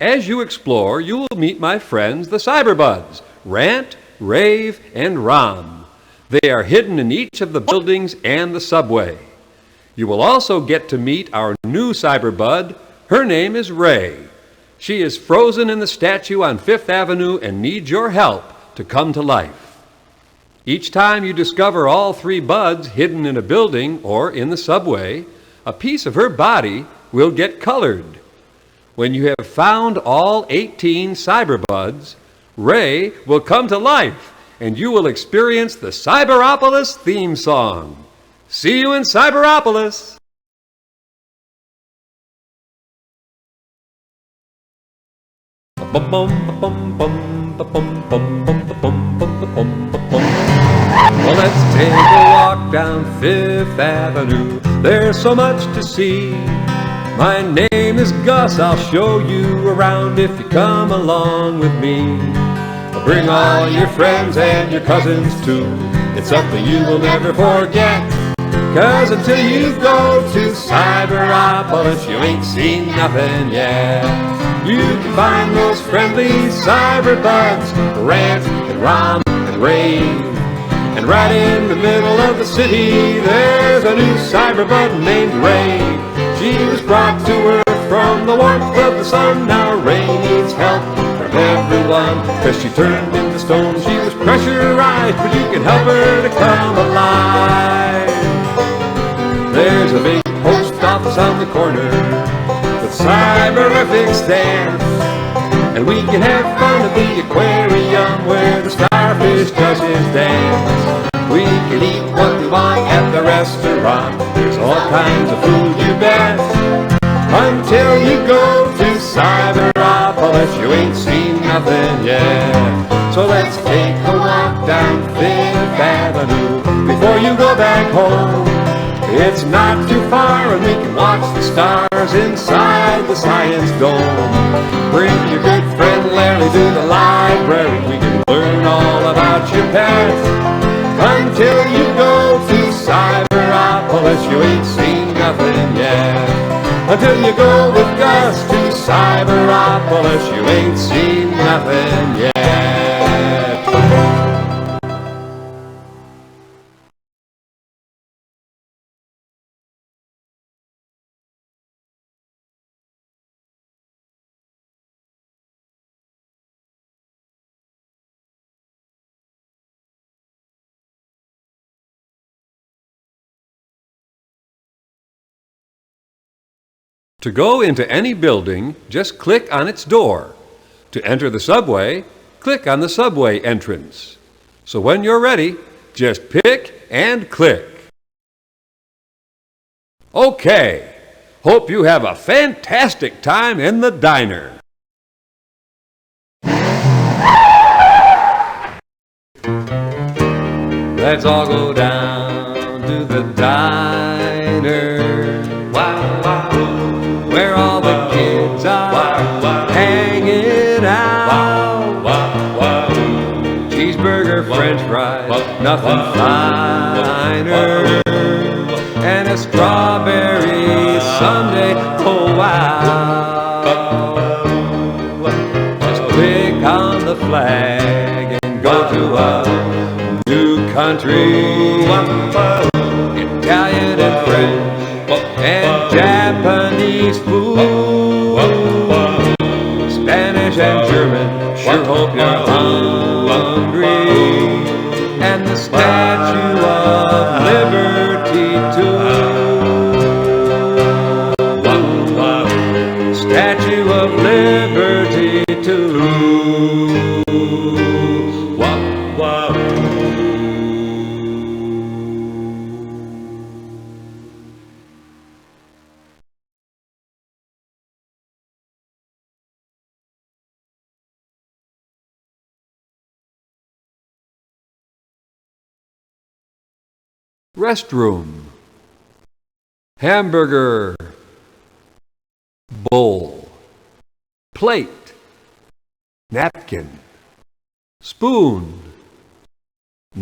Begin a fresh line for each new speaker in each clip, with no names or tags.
As you explore, you will meet my friends, the Cyberbuds, Rant, Rave, and Rom. They are hidden in each of the buildings and the subway. You will also get to meet our new Cyberbud. Her name is Ray. She is frozen in the statue on Fifth Avenue and needs your help to come to life. Each time you discover all 3 buds hidden in a building or in the subway, a piece of her body will get colored. When you have found all 18 Cyberbuds, Ray will come to life and you will experience the Cyberopolis theme song. See you in Cyberopolis! Well, let's take a walk down Fifth Avenue. There's so much to see. My name is Gus. I'll show you around if you come along with me. Bring all your friends and your cousins too. It's something you will never forget. 'Cause until you go to Cyberopolis, you ain't seen nothing yet. You can find those friendly Cyberbuds, Rant and Rom and Rave. And right in the middle of the city, there's a new Cyberbud named Ray. She was brought to Earth from the warmth of the sun. Now Ray needs help from everyone, 'cause she turned into stone. She was pressurized, but you can help her to come alive. There's a big post office on the corner with Cyberific stamps, and we can have fun at the aquarium where the starfish does his dance. We can eat what we want at the restaurant. There's all kinds of food, you bet. Until you go to Cyberopolis, you ain't seen nothing yet. So let's take a walk down Fifth Avenue before you go back home. It's not too far and we can watch the stars inside the Science Dome. Bring your good friend Larry to the library. We can learn all about your past. Until you go to Cyberopolis, you ain't seen nothing yet. Until you go with Gus to Cyberopolis, you ain't seen nothing yet. To go into any building, just click on its door. To enter the subway, click on the subway entrance. So when you're ready, just pick and click. Okay, hope you have a fantastic time in the diner. Let's all go down to the diner. Where all the kids are hanging out. Cheeseburger, french fries, nothing finer. And a strawberry sundae, oh wow. Just click on the flag and go to a new country. Italian and French and Japanese food, Spanish and German, sure hope you're hungry. And the Statue of Liberty too. Statue of Liberty too. Restroom, hamburger, bowl, plate, napkin, spoon,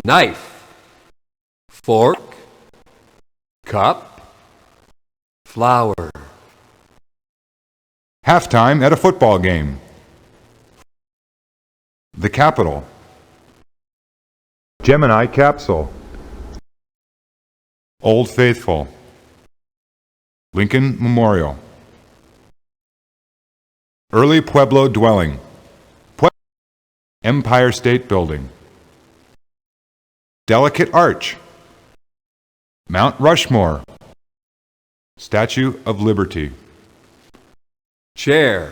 knife, fork, cup, flower,
Halftime at a football game. The Capitol. Gemini Capsule. Old Faithful. Lincoln Memorial. Early Pueblo Dwelling. Empire State Building. Delicate Arch. Mount Rushmore. Statue of Liberty.
Chair.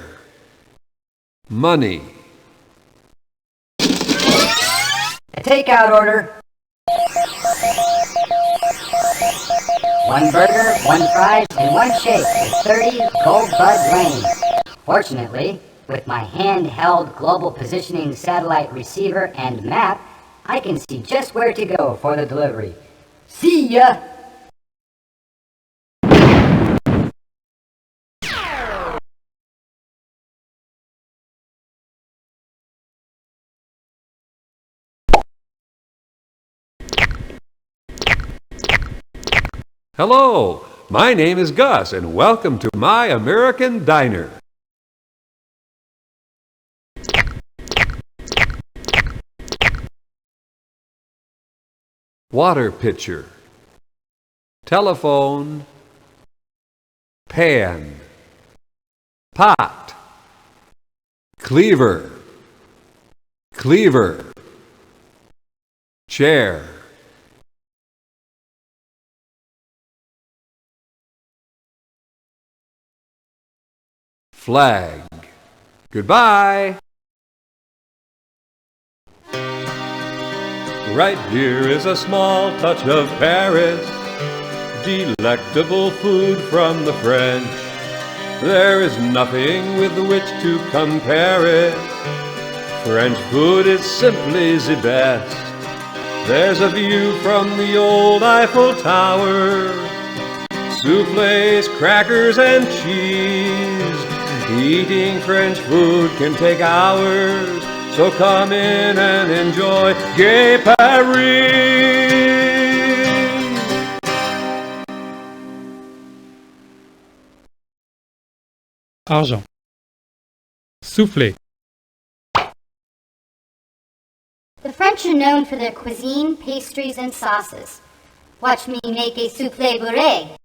Money.
A takeout order. 1 burger, 1 fries, and 1 shake at 30 Goldbud Lane. Fortunately, with my handheld global positioning satellite receiver and map, I can see just where to go for the delivery. See ya!
Hello, my name is Gus, and welcome to my American Diner. Water pitcher. Telephone. Pan. Pot. Cleaver. Cleaver. Chair. Flag. Goodbye. Right here is a small touch of Paris, delectable food from the French. There is nothing with which to compare it. French food is simply the best. There's a view from the old Eiffel Tower, soufflés, crackers, and cheese. Eating French food can take hours, so come in and enjoy Gay Paris.
Argent. Soufflé.
The French are known for their cuisine, pastries, and sauces. Watch me make a soufflé bourrée.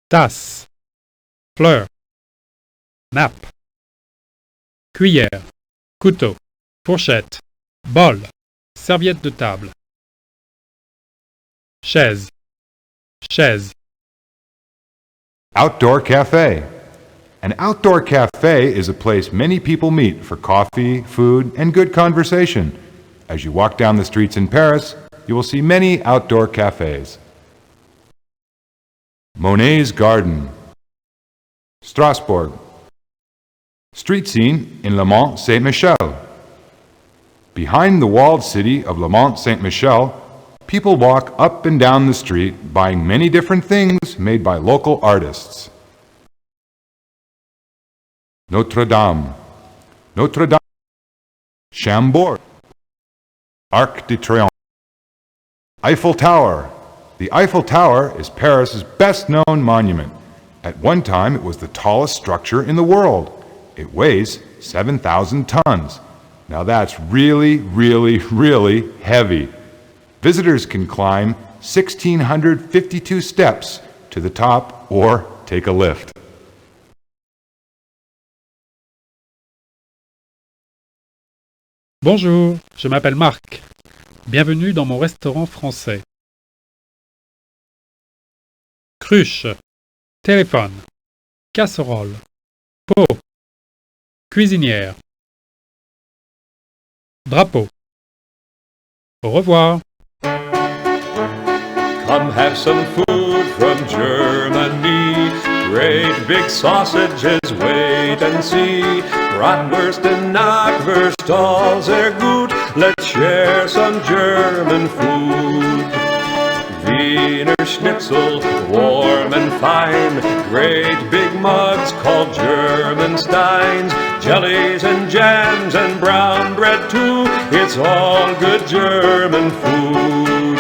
Tasse. Fleur. Nappe. Cuillère. Couteau. Fourchette. Bol. Serviette de table. Chaise. Chaise.
Outdoor Cafe. An outdoor cafe is a place many people meet for coffee, food, and good conversation. As you walk down the streets in Paris, you will see many outdoor cafes. Monet's Garden. Strasbourg. Street scene in Le Mont Saint-Michel. Behind the walled city of Le Mont Saint-Michel, people walk up and down the street buying many different things made by local artists. Notre Dame. Notre Dame. Chambord. Arc de Triomphe. Eiffel Tower. The Eiffel Tower is Paris's best-known monument. At one time, it was the tallest structure in the world. It weighs 7,000 tons. Now that's really, really, really heavy. Visitors can climb 1,652 steps to the top or take a lift.
Bonjour, je m'appelle Marc. Bienvenue dans mon restaurant français. Cruche. Téléphone. Casserole. Pot. Cuisinière. Drapeau. Au revoir.
Come have some food from Germany. Great big sausages, wait and see. Bratwurst and Knackwurst, all sehr gut. Let's share some German food. Wiener Schnitzel, warm and fine. Great big mugs called German steins. Jellies and jams and brown bread too. It's all good German food.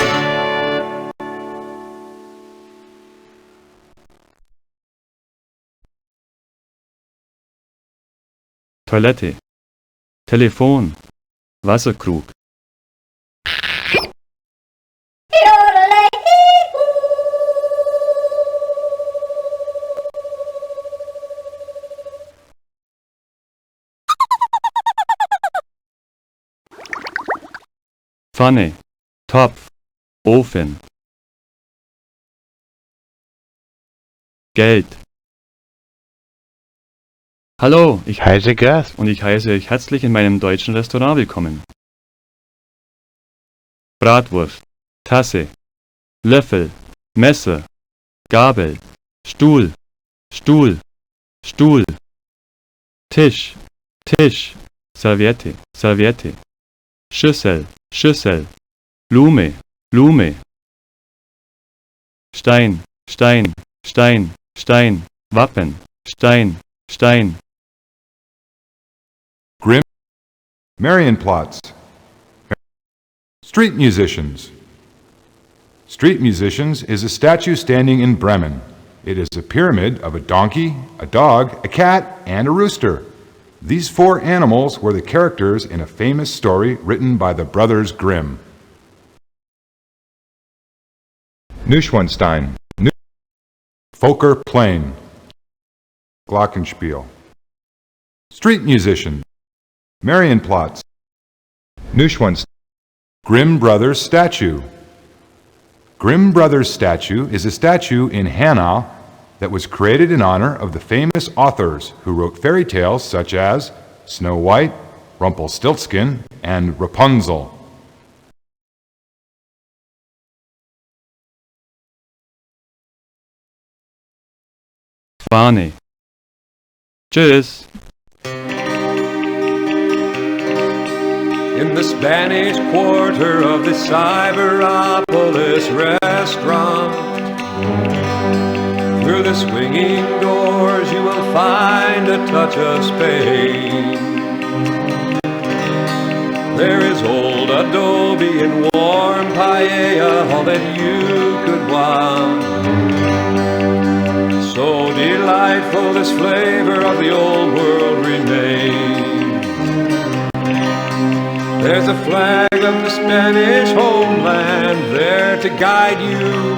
Toilette, Telefon, Wasserkrug. Pfanne, Topf, Ofen. Geld. Hallo, ich heiße Gus und ich heiße euch herzlich in meinem deutschen Restaurant willkommen. Bratwurst, Tasse, Löffel, Messer, Gabel, Stuhl, Stuhl, Stuhl, Tisch, Tisch, Serviette, Serviette, Schüssel, Schüssel, Blume, Blume, Stein, Stein, Stein, Stein, Wappen, Stein, Stein.
Grimm, Marienplatz. Street musicians. Street musicians is a statue standing in Bremen. It is a pyramid of a donkey, a dog, a cat, and a rooster. These four animals were the characters in a famous story written by the brothers Grimm. Neuschwanstein. Fokker Plain. Glockenspiel. Street musician. Marienplatz. Neuschwanstein. Grimm Brothers statue. Grimm Brothers statue is a statue in Hanau that was created in honor of the famous authors who wrote fairy tales such as Snow White, Rumpelstiltskin, and Rapunzel.
Fahne. Tschüss.
In the Spanish quarter of the Cyberopolis restaurant, through the swinging doors you will find a touch of Spain. There is old adobe and warm paella, all that you could want. So delightful this flavor of the old world remains. There's a flag of the Spanish homeland there to guide you.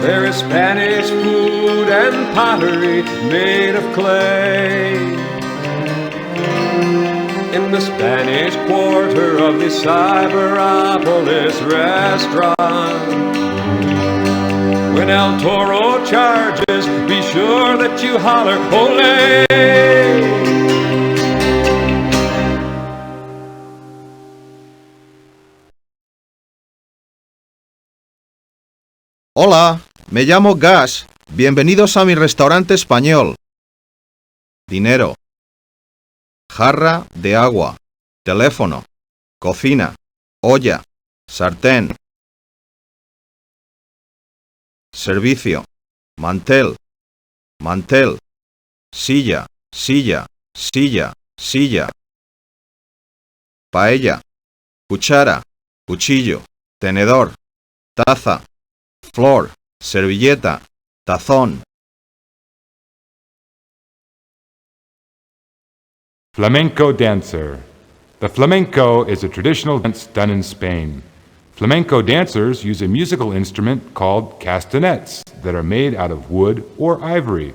There is Spanish food and pottery made of clay. In the Spanish quarter of the Cyberopolis restaurant, when El Toro charges, be sure that you holler, ole!
Hola, me llamo Gus. Bienvenidos a mi restaurante español. Dinero. Jarra de agua. Teléfono. Cocina. Olla. Sartén. Servicio. Mantel. Mantel. Silla. Silla. Silla. Silla. Paella. Cuchara. Cuchillo. Tenedor. Taza. Flor, servilleta, tazón.
Flamenco dancer. The flamenco is a traditional dance done in Spain. Flamenco dancers use a musical instrument called castanets that are made out of wood or ivory.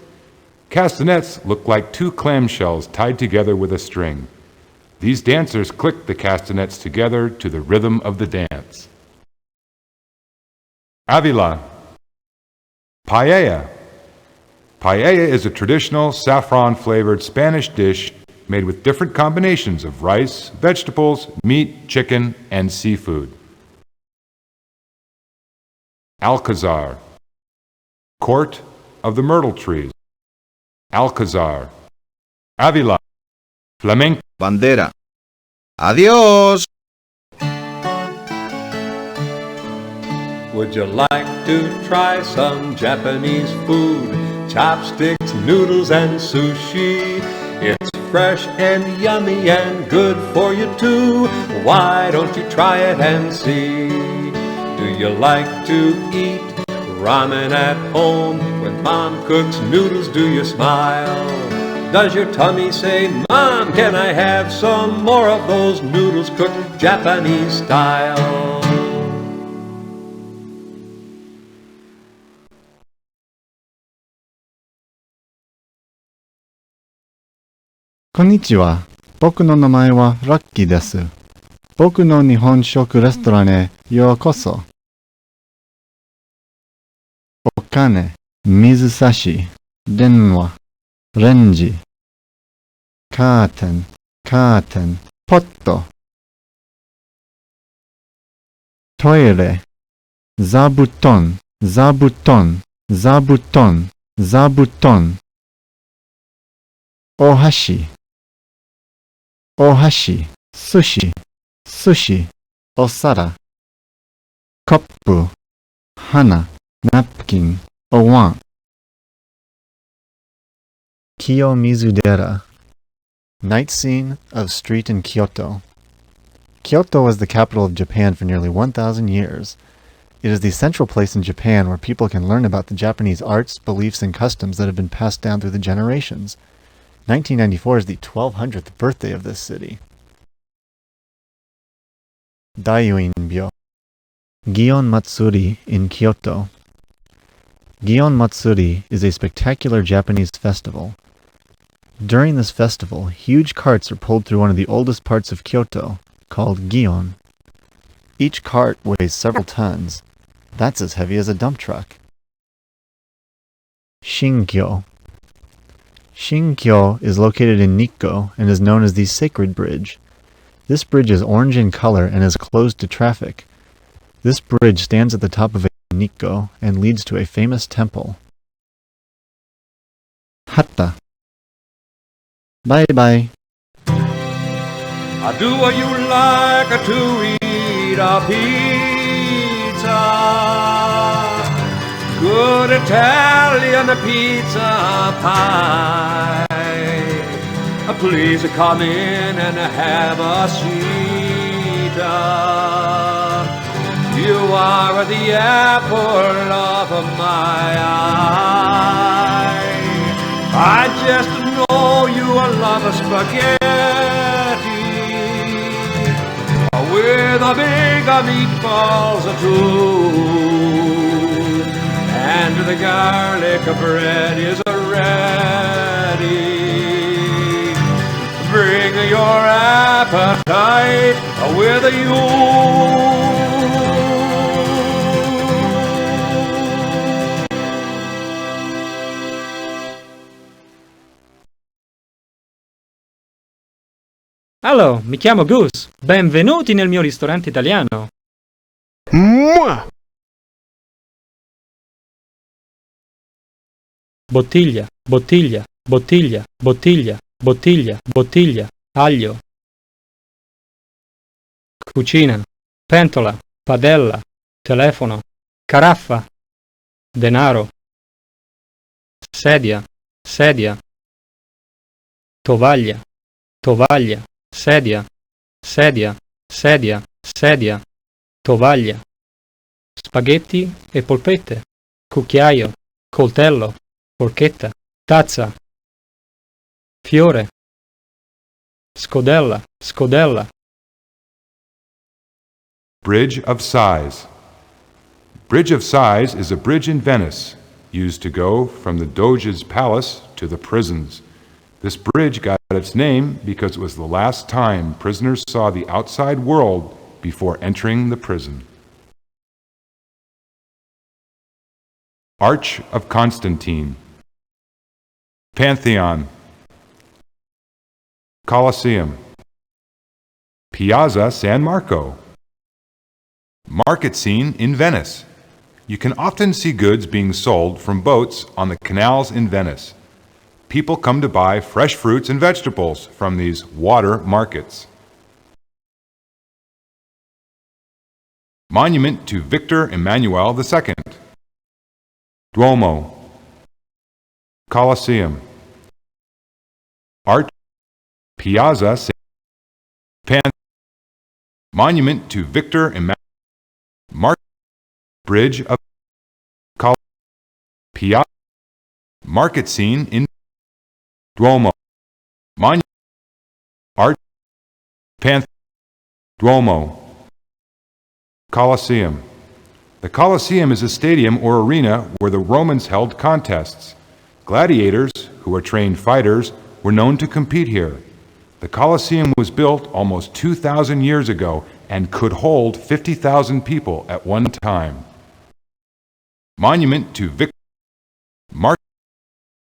Castanets look like two clamshells tied together with a string. These dancers click the castanets together to the rhythm of the dance. Avila. Paella. Paella is a traditional saffron-flavored Spanish dish made with different combinations of rice, vegetables, meat, chicken, and seafood. Alcazar. Court of the Myrtle Trees. Alcazar. Avila. Flamenco.
Bandera. Adiós.
Would you like to try some Japanese food? Chopsticks, noodles, and sushi. It's fresh and yummy and good for you too. Why don't you try it and see? Do you like to eat ramen at home? When Mom cooks noodles, do you smile? Does your tummy say, Mom, can I have some more of those noodles cooked Japanese style?
こんにちは。僕の名前はラッキーです。僕の日本食レストランへようこそ。お金、水差し、電話、レンジ、カーテン、ポット、トイレ、座布団、お箸、寿司、お皿、コップ、花、ナプキン、お椀。Kiyomizudera. Night scene of street in Kyoto. Kyoto was the capital of Japan for nearly 1,000 years. It is the central place in Japan where people can learn about the Japanese arts, beliefs, and customs that have been passed down through the generations. 1994 is the 1200th birthday of this city. Daiuinbyo. Gion Matsuri in Kyoto. Gion Matsuri is a spectacular Japanese festival. During this festival, huge carts are pulled through one of the oldest parts of Kyoto, called Gion. Each cart weighs several tons. That's as heavy as a dump truck. Shinkyo. Shinkyo is located in Nikko and is known as the Sacred Bridge. This bridge is orange in color and is closed to traffic. This bridge stands at the top of a Nikko and leads to a famous temple. Hatta. Bye-bye.
Do you like to eat a pizza? Good Italian pizza pie. Please come in and have a seat. You are the apple of my eye. I just know you love spaghetti with a big meatballs too, and the garlic bread is ready. Bring your appetite with you.
Allo, mi chiamo Gus. Benvenuti nel mio ristorante italiano. Bottiglia, bottiglia, bottiglia, bottiglia, bottiglia, bottiglia, aglio. Cucina, pentola, padella, telefono, caraffa, denaro. Sedia, sedia. Tovaglia, tovaglia. Sedia, sedia, sedia, sedia, tovaglia, spaghetti e polpette, cucchiaio, coltello, forchetta, tazza, fiore, scodella, scodella.
Bridge of Sighs. Bridge of Sighs is a bridge in Venice used to go from the Doge's palace to the prisons. This bridge got its name because it was the last time prisoners saw the outside world before entering the prison. Arch of Constantine. Pantheon. Colosseum. Piazza San Marco. Market scene in Venice. You can often see goods being sold from boats on the canals in Venice. People come to buy fresh fruits and vegetables from these water markets. Monument to Victor Emmanuel II. Duomo. Colosseum. Arch Piazza Monument to Victor Emmanuel. Bridge of Piazza. Market scene in Duomo. Monument. Art. Duomo. Colosseum. The Colosseum is a stadium or arena where the Romans held contests. Gladiators, who were trained fighters, were known to compete here. The Colosseum was built almost 2,000 years ago and could hold 50,000 people at one time. Monument to Victor.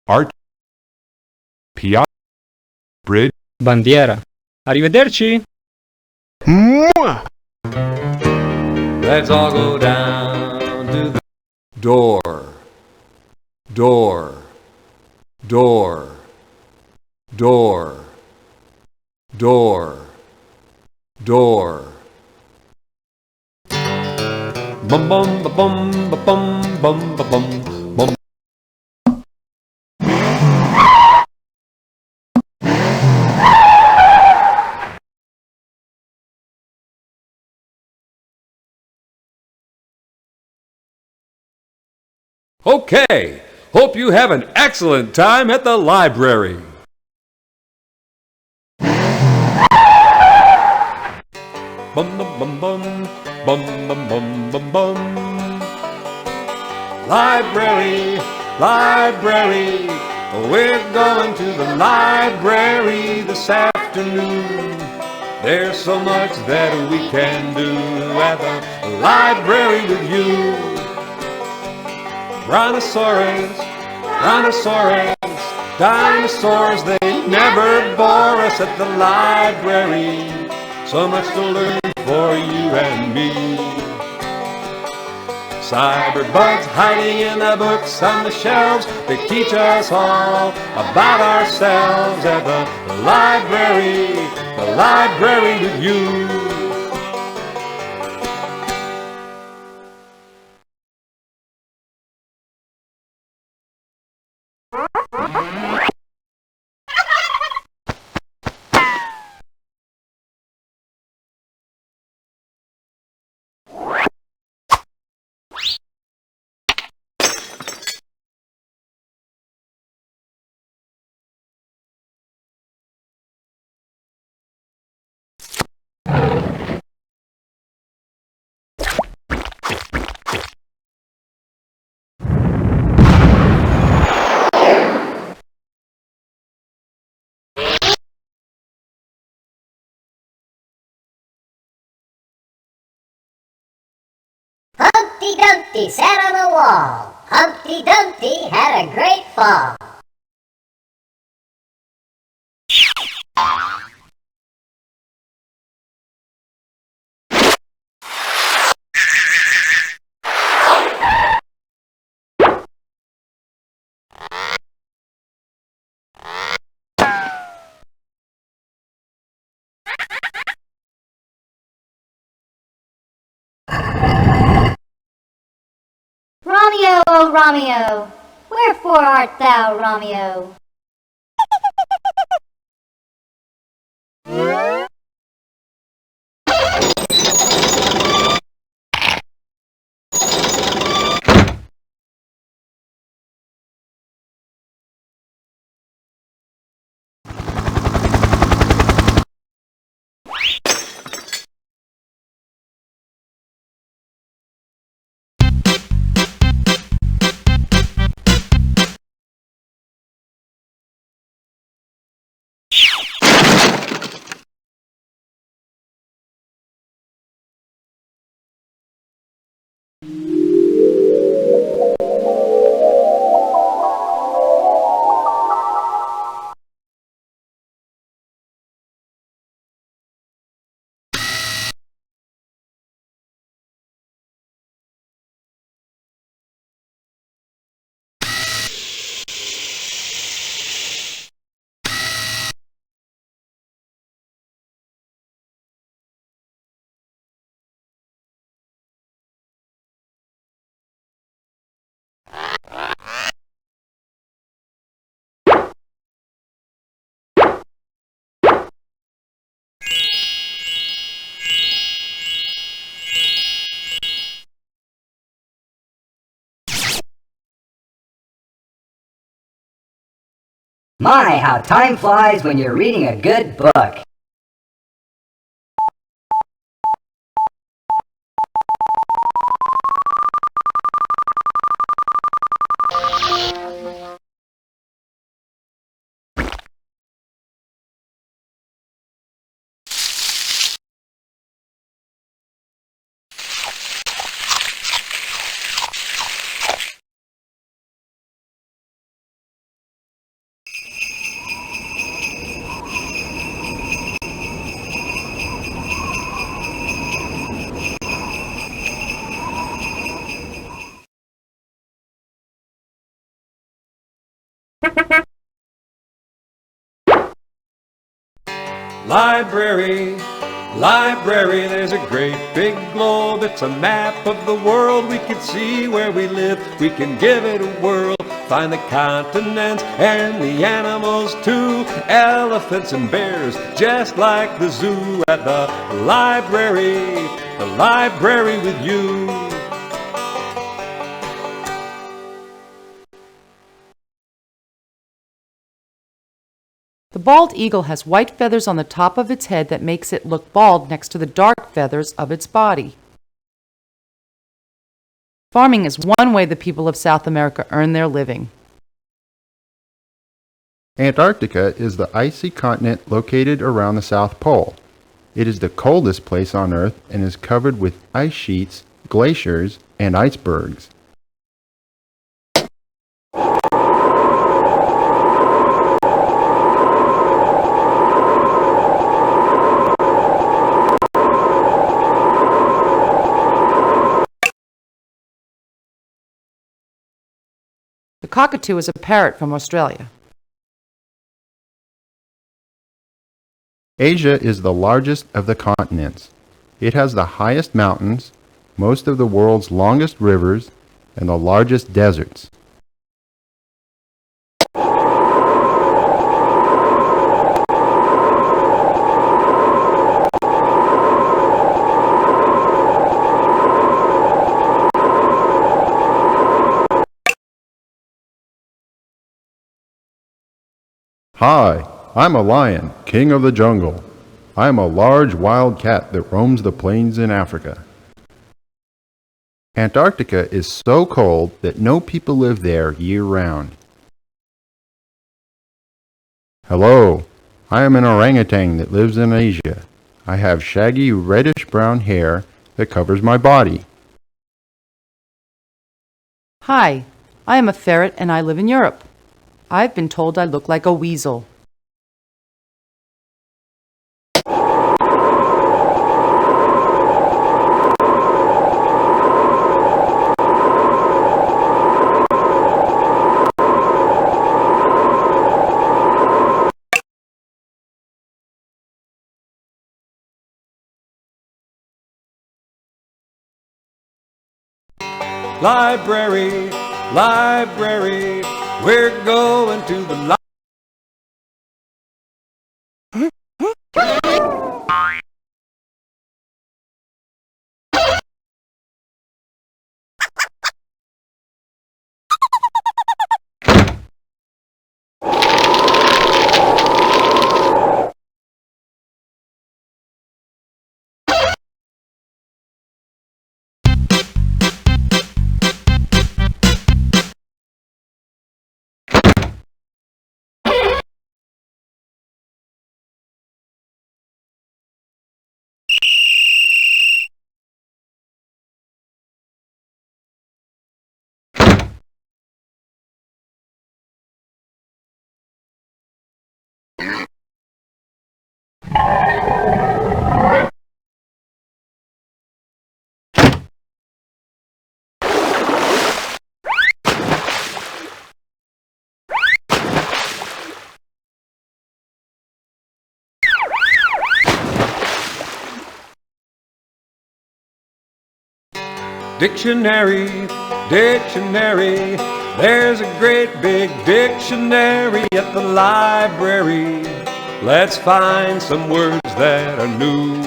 Art. Piazza. Bridge.
Bandiera. Arrivederci!
Let's all go down to the door, door, door, door, door, door. Bum bum ba bum ba bum bum ba bum bum. Okay, hope you have an excellent time at the library. Bum bum bum bum bum bum bum bum bum. Library, library, we're going to the library this afternoon. There's so much that we can do at the library with you. Brontosaurus, brontosaurus, dinosaurs, they never bore us at the library. So much to learn for you and me. Cyberbugs hiding in the books on the shelves, they teach us all about ourselves at the library with you.
Humpty Dumpty sat on a wall. Humpty Dumpty had a great fall.
Romeo, oh Romeo, wherefore art thou, Romeo?
My, how time flies when you're reading a good book.
Library, library, there's a great big globe. It's a map of the world. We can see where we live. We can give it a whirl. Find the continents and the animals too. Elephants and bears, just like the zoo. At the library with you.
The bald eagle has white feathers on the top of its head that makes it look bald next to the dark feathers of its body. Farming is one way the people of South America earn their living.
Antarctica is the icy continent located around the South Pole. It is the coldest place on Earth and is covered with ice sheets, glaciers, and icebergs.
The cockatoo is a parrot from Australia.
Asia is the largest of the continents. It has the highest mountains, most of the world's longest rivers, and the largest deserts. Hi, I'm a lion, king of the jungle. I am a large wild cat that roams the plains in Africa. Antarctica is so cold that no people live there year-round. Hello, I am an orangutan that lives in Asia. I have shaggy reddish-brown hair that covers my body.
Hi, I am a ferret and I live in Europe. I've been told I look like a weasel.
Library, library, we're going to the library. Dictionary, dictionary, there's a great big dictionary at the library. Let's find some words that are new.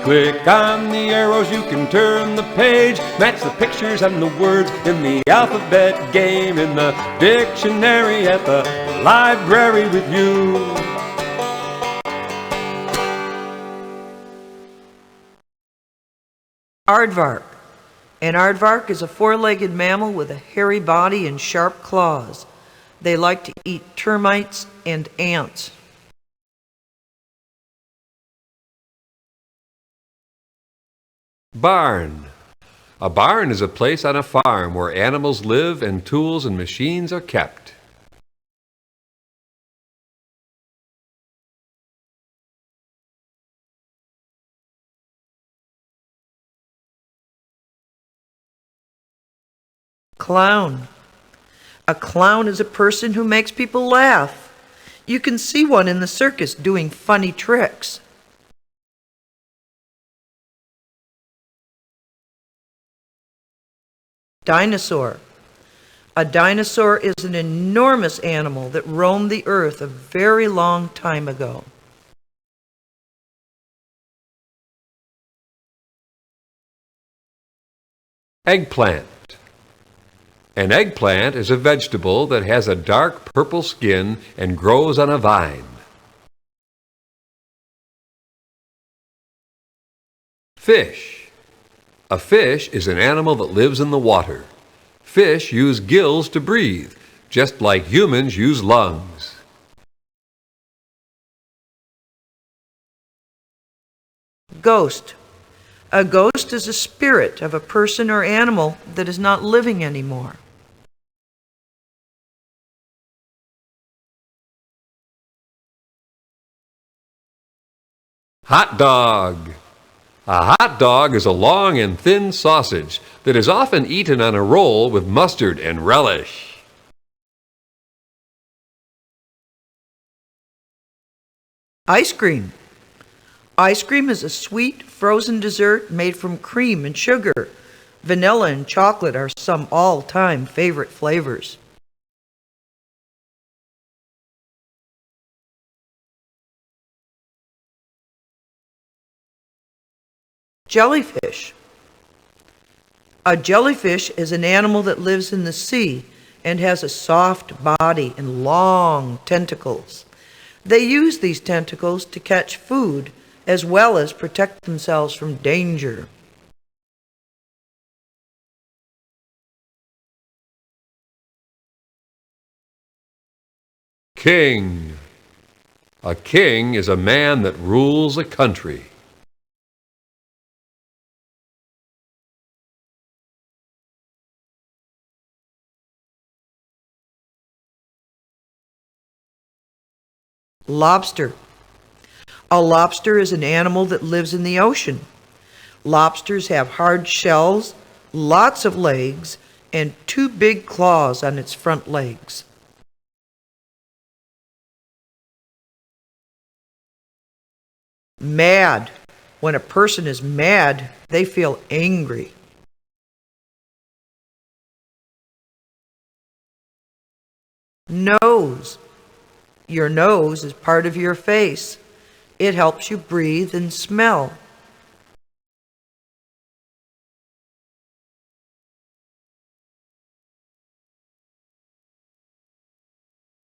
Click on the arrows, you can turn the page, match the pictures and the words in the alphabet game, in the dictionary at the library with you.
Aardvark. An aardvark is a four-legged mammal with a hairy body and sharp claws. They like to eat termites and ants.
Barn. A barn is a place on a farm where animals live and tools and machines are kept.
Clown. A clown is a person who makes people laugh. You can see one in the circus doing funny tricks. Dinosaur. A dinosaur is an enormous animal that roamed the earth a very long time ago.
Eggplant. An eggplant is a vegetable that has a dark purple skin and grows on a vine. Fish. A fish is an animal that lives in the water. Fish use gills to breathe, just like humans use lungs.
Ghost. A ghost is a spirit of a person or animal that is not living anymore.
Hot dog. A hot dog is a long and thin sausage that is often eaten on a roll with mustard and relish.
Ice cream. Ice cream is a sweet, frozen dessert made from cream and sugar. Vanilla and chocolate are some all-time favorite flavors. Jellyfish. A jellyfish is an animal that lives in the sea and has a soft body and long tentacles. They use these tentacles to catch food as well as protect themselves from danger.
King. A king is a man that rules a country.
Lobster. A lobster is an animal that lives in the ocean. Lobsters have hard shells, lots of legs, and two big claws on its front legs. Mad. When a person is mad, they feel angry. Nose. Your nose is part of your face. It helps you breathe and smell.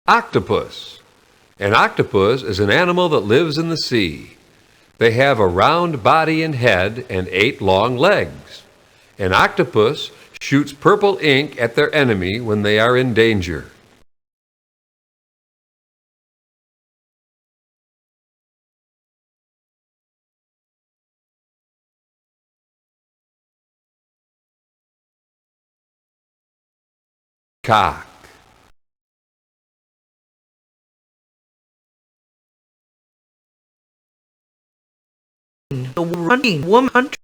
Octopus. An octopus is an animal that lives in the sea. They have a round body and head and 8 long legs. An octopus shoots purple ink at their enemy when they are in danger. Cock.
The running woman hunter.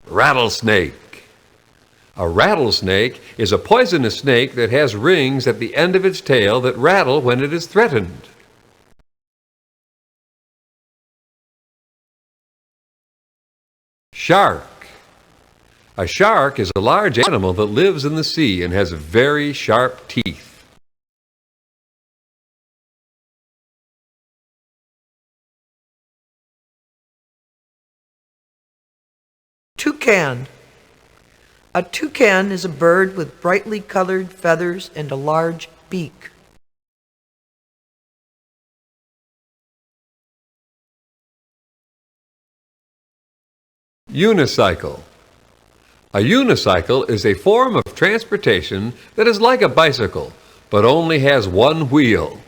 Rattlesnake. A rattlesnake is a poisonous snake that has rings at the end of its tail that rattle when it is threatened. Shark. A shark is a large animal that lives in the sea and has very sharp teeth.
Toucan. A toucan is a bird with brightly colored feathers and a large beak.
Unicycle. A unicycle is a form of transportation that is like a bicycle, but only has one wheel.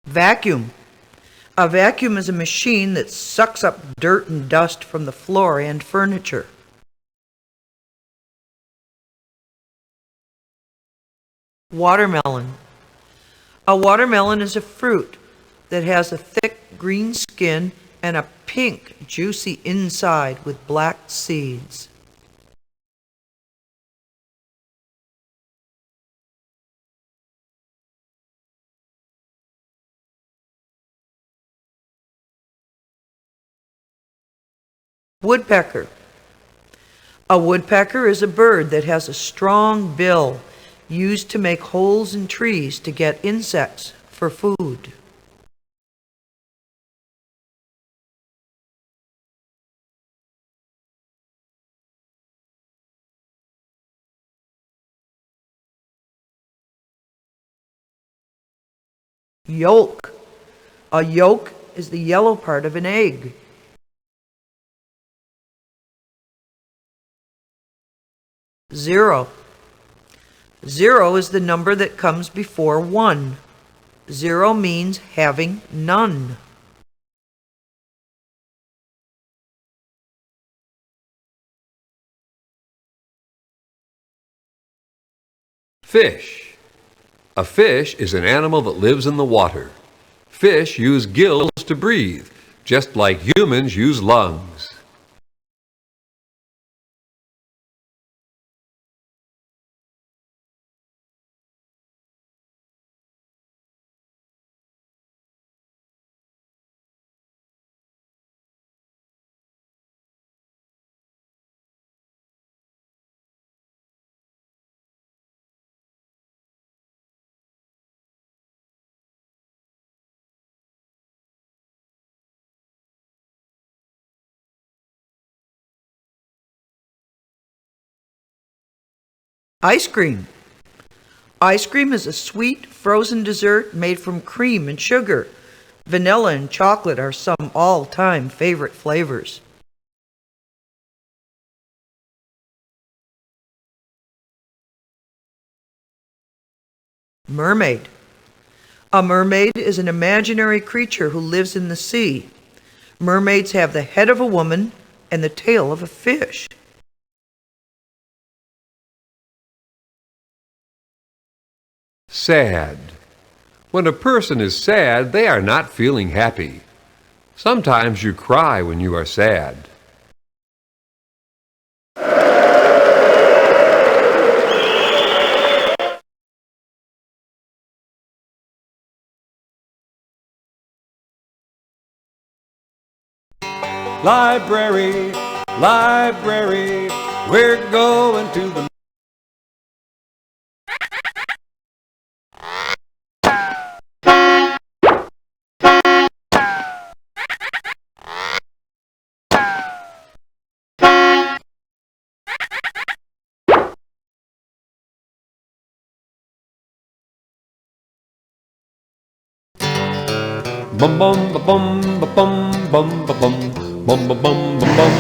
Vacuum. A vacuum is a machine that sucks up dirt and dust from the floor and furniture. Watermelon. A watermelon is a fruit that has a thick green skin and a pink, juicy inside with black seeds. Woodpecker. A woodpecker is a bird that has a strong bill used to make holes in trees to get insects for food. Yolk. A yolk is the yellow part of an egg. Zero. Zero is the number that comes before 1. 0 means having none.
Fish. A fish is an animal that lives in the water. Fish use gills to breathe, just like humans use lungs.
Ice cream. Ice cream is a sweet, frozen dessert made from cream and sugar. Vanilla and chocolate are some all-time favorite flavors. Mermaid. A mermaid is an imaginary creature who lives in the sea. Mermaids have the head of a woman and the tail of a fish.
Sad. When a person is sad, they are not feeling happy. Sometimes you cry when you are sad. Library, library, we're going to the bum bum ba bum ba bum bum ba bum bum ba bum ba bum.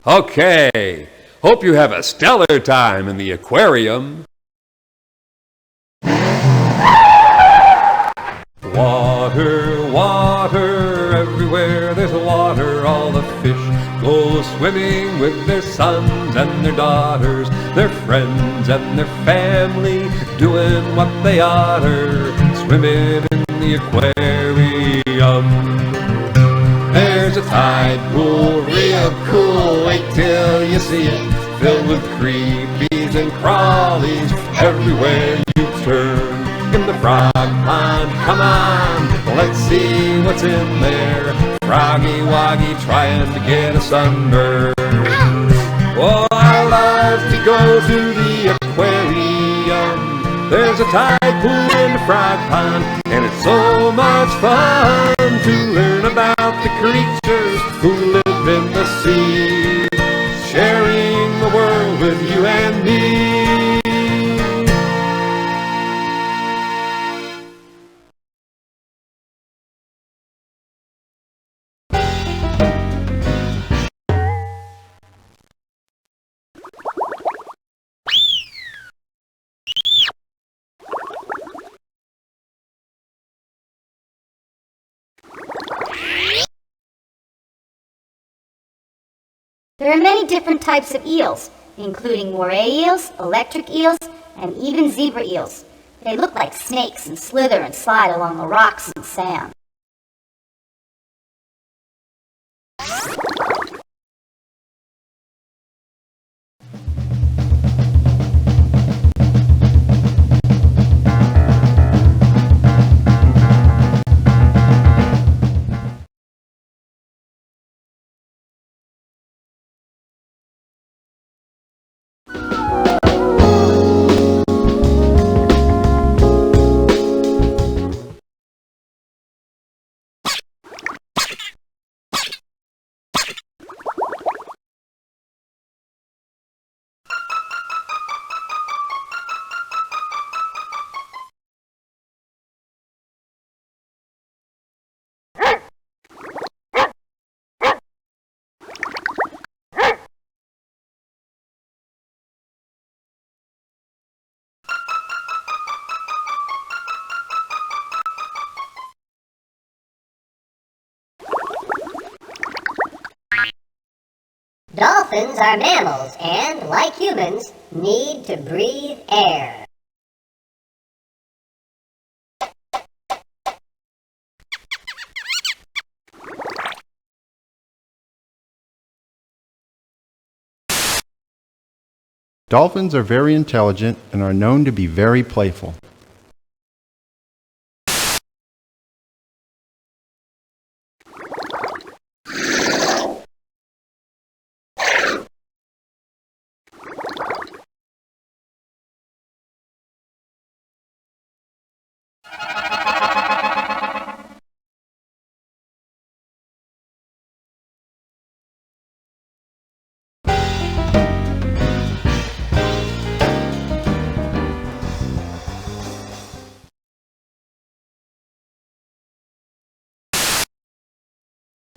Okay, hope you have a stellar time in the aquarium. Water, water, everywhere there's water. All the fish go swimming with their sons and their daughters, their friends and their family, doing what they oughter, swimming in the aquarium. There's a tide pool, real cool, wait till you see it, filled with creepies froggies and crawlies everywhere you turn. In the frog pond, come on, let's see what's in there. Froggy Woggy trying to get a sunburn. Oh, I love to go to the aquarium. There's a tide pool in the frog pond, and it's so much fun to learn about the creatures who live in the sea, sharing the world with you and me.
There are many different types of eels, including moray eels, electric eels, and even zebra eels. They look like snakes and slither and slide along the rocks and sand. Dolphins are mammals and, like humans, need to breathe air.
Dolphins are very intelligent and are known to be very playful.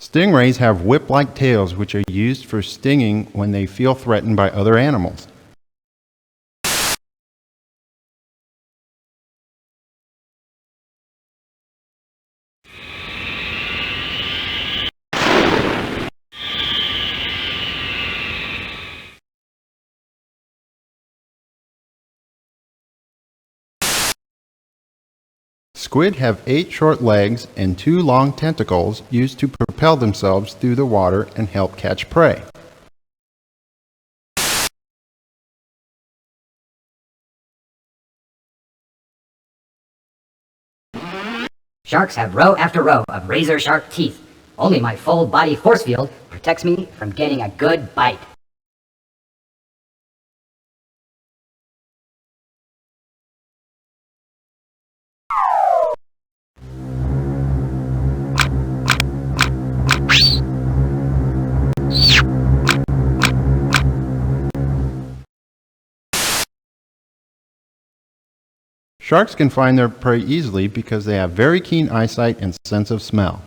Stingrays have whip-like tails which are used for stinging when they feel threatened by other animals. Squid have 8 short legs and 2 long tentacles used to propel themselves through the water and help catch prey.
Sharks have row after row of razor-sharp teeth. Only my full body force field protects me from getting a good bite.
Sharks can find their prey easily because they have very keen eyesight and sense of smell.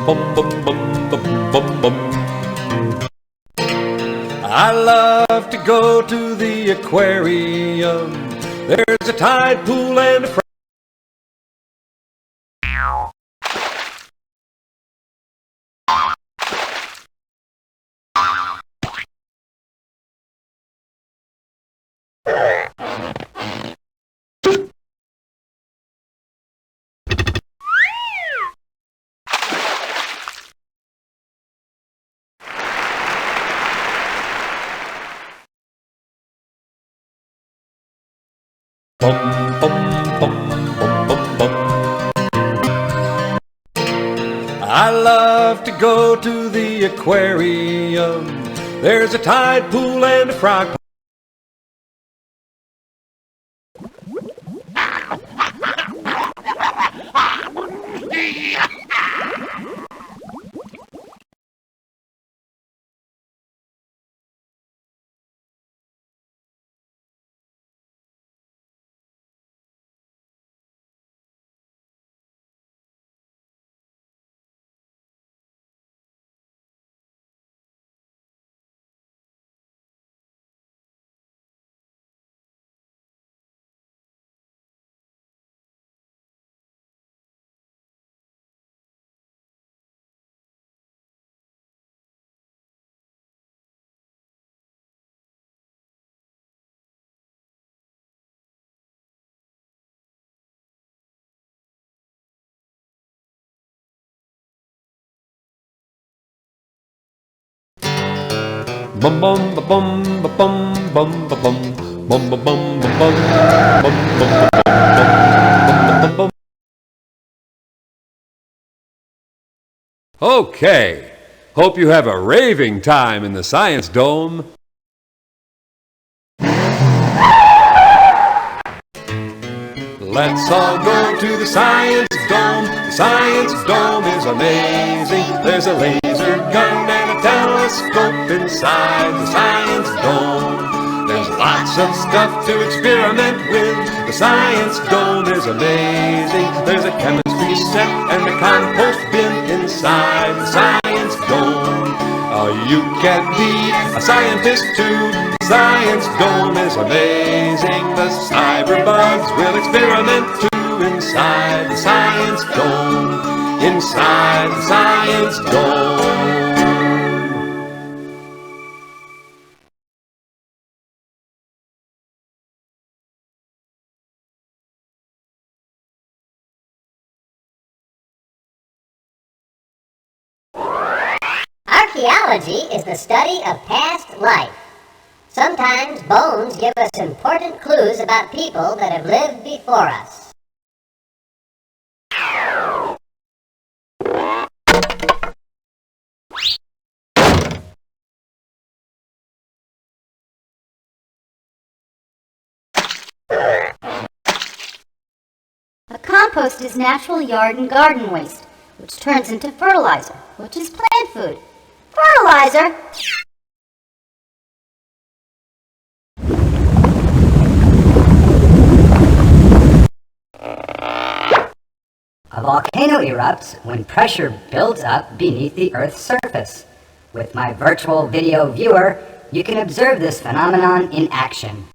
bum bum bum bum bum bum. I love to go to the aquarium. There's a tide pool and a bum bum bum bum bum bum. I love to go to the aquarium. There's a tide pool and a frog pond. Bum bum ba bum ba bum bum ba bum bum ba bum ba bum bum bum bum bum bum. Okay, hope you have a raving time in the Science Dome. Let's all go to the Science Dome. The Science Dome is amazing. There's a laser gun and a telescope inside the Science Dome. There's lots of stuff to experiment with. The Science Dome is amazing. There's a chemistry set and a compost bin inside the Science Dome. You can be a scientist too. The Science Dome is amazing. The cyberbugs will experiment too inside the Science Dome. Inside the Science Dome.
Archaeology is the study of past life. Sometimes bones give us important clues about people that have lived before us. A compost is natural yard and garden waste, which turns into fertilizer, which is plant food. Fertilizer!
A volcano erupts when pressure builds up beneath the Earth's surface. With my virtual video viewer, you can observe this phenomenon in action.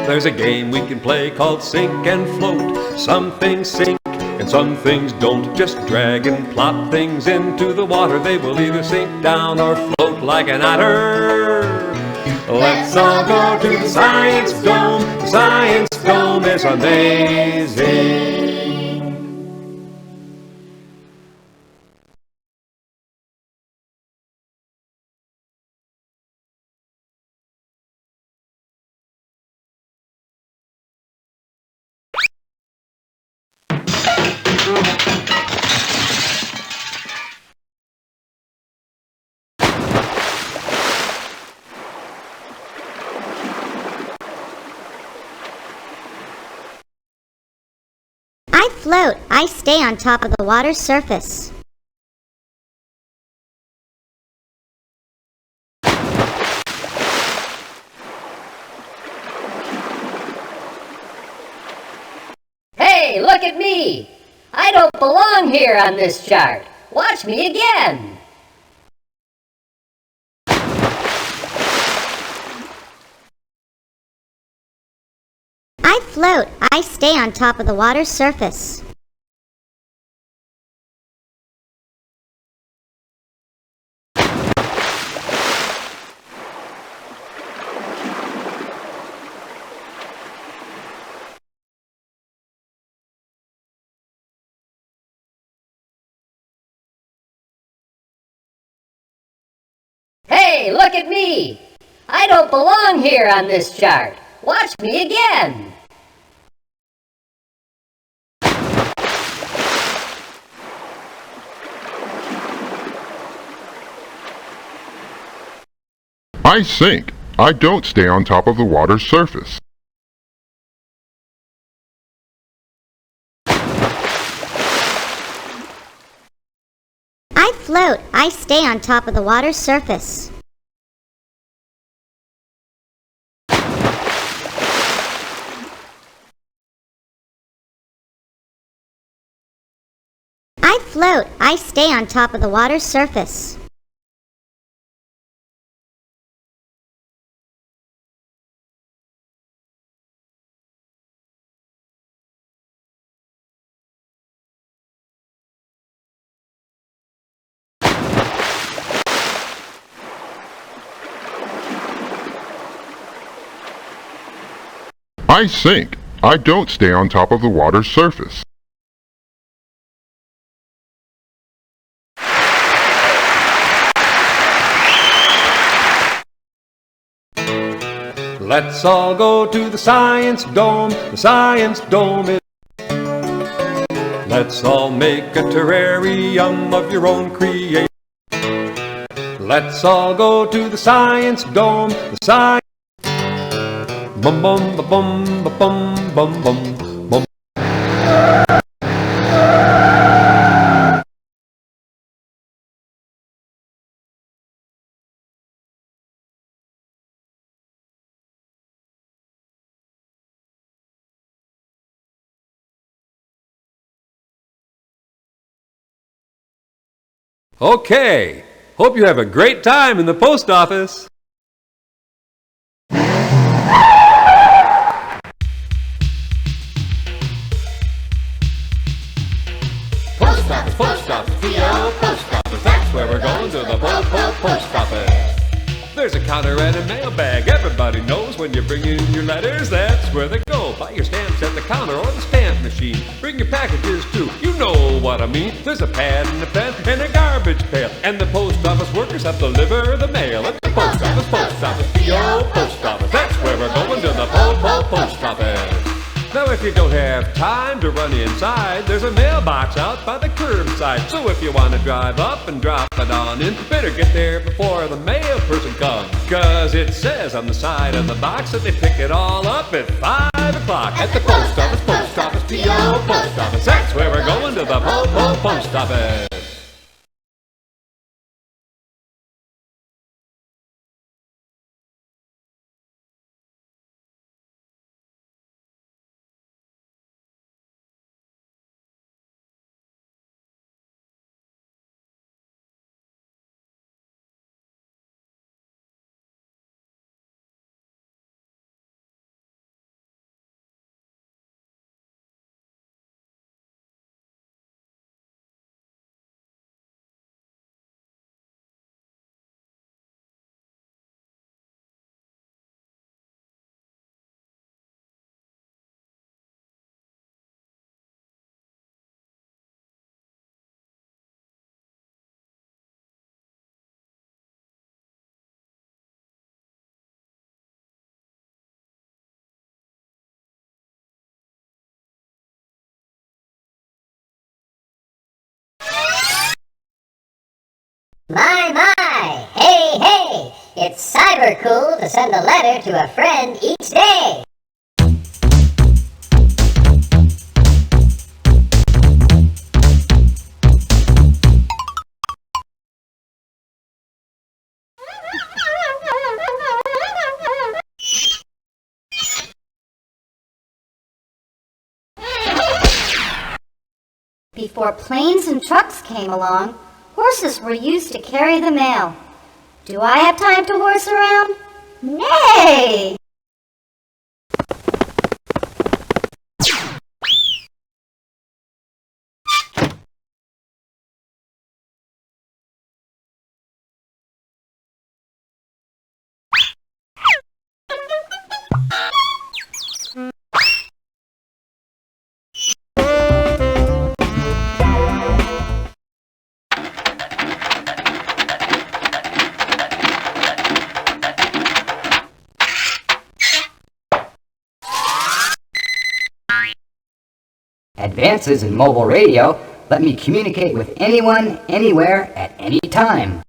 There's a game we can play called sink and float. Some things sink and some things don't. Just drag and plop things into the water. They will either sink down or float like an otter. Let's all go to the Science Dome. The Science Dome is amazing.
I float. I stay on top of the water's surface.
Hey, look at me! I don't belong here on this chart. Watch me again.
I float. I stay on top of the water's surface.
Hey, look at me! I don't belong here on this chart. Watch me again.
I sink. I don't stay on top of the water's surface.
I float. I stay on top of the water's surface. I float. I stay on top of the water's surface.
I sink. I don't stay on top of the water's surface.
Let's all go to the Science Dome. The Science Dome is... Let's all make a terrarium of your own creation. Let's all go to the Science Dome. The Science... Bum bum ba bum ba bum bum bum bum. Okay, hope you have a great time in the post office. Post office, post office, P.O. post office. That's where we're going, to the post office. There's a counter and a mailbag. Everybody knows when you bring in your letters, that's where they go. go. Buy your stamps at the counter or the stamp machine. Bring your packages too, you know what I mean. There's a pad and a pen and a garbage pail. And the post office workers have to deliver the mail. At the post office, P.O. post office. That's where we're going, to the post office. Now if you don't have time to run inside, there's a mailbox out by the curbside. So if you want to drive up and drop it on in, better get there before the mail person comes. 'Cause it says on the side of the box that they pick it all up at 5 o'clock. At the post office, P.O. post office. That's where we're going, to the post office.
My, hey, it's cyber cool to send a letter to a friend each day. Before planes and trucks came along, horses were used to carry the mail. Do I have time to horse around? Nay!
Advances in mobile radio let me communicate with anyone, anywhere, at any time.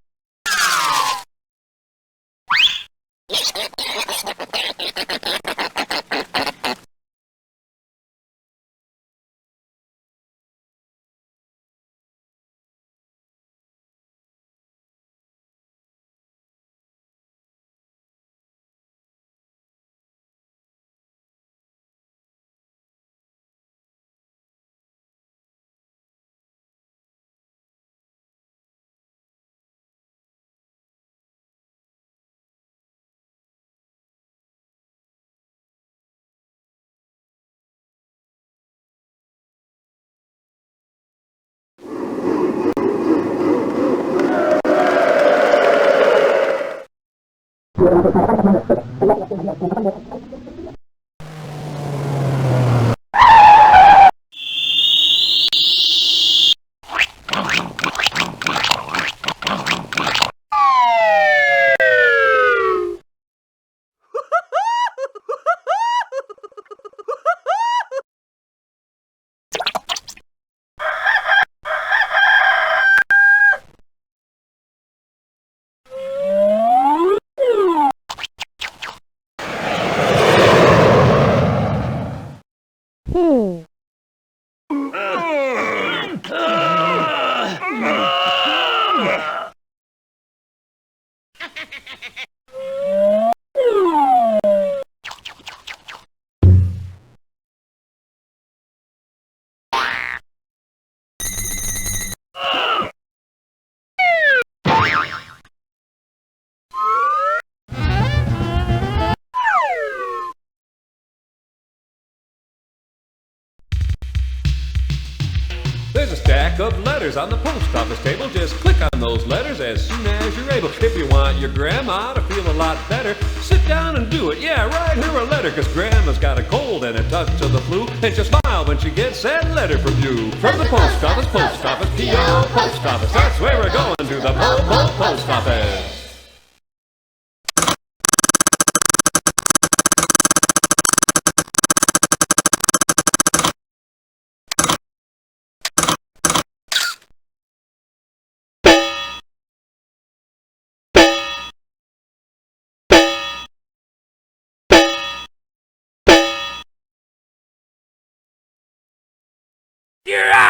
stack of letters on the post office table. Just click on those letters as soon as you're able. If you want your grandma to feel a lot better, sit down and do it. Yeah, write her a letter, cause grandma's got a cold and a touch of the flu, and she'll smile when she gets that letter from you. From the post office, P.O. post office. That's where we're going, to the post office. You're out!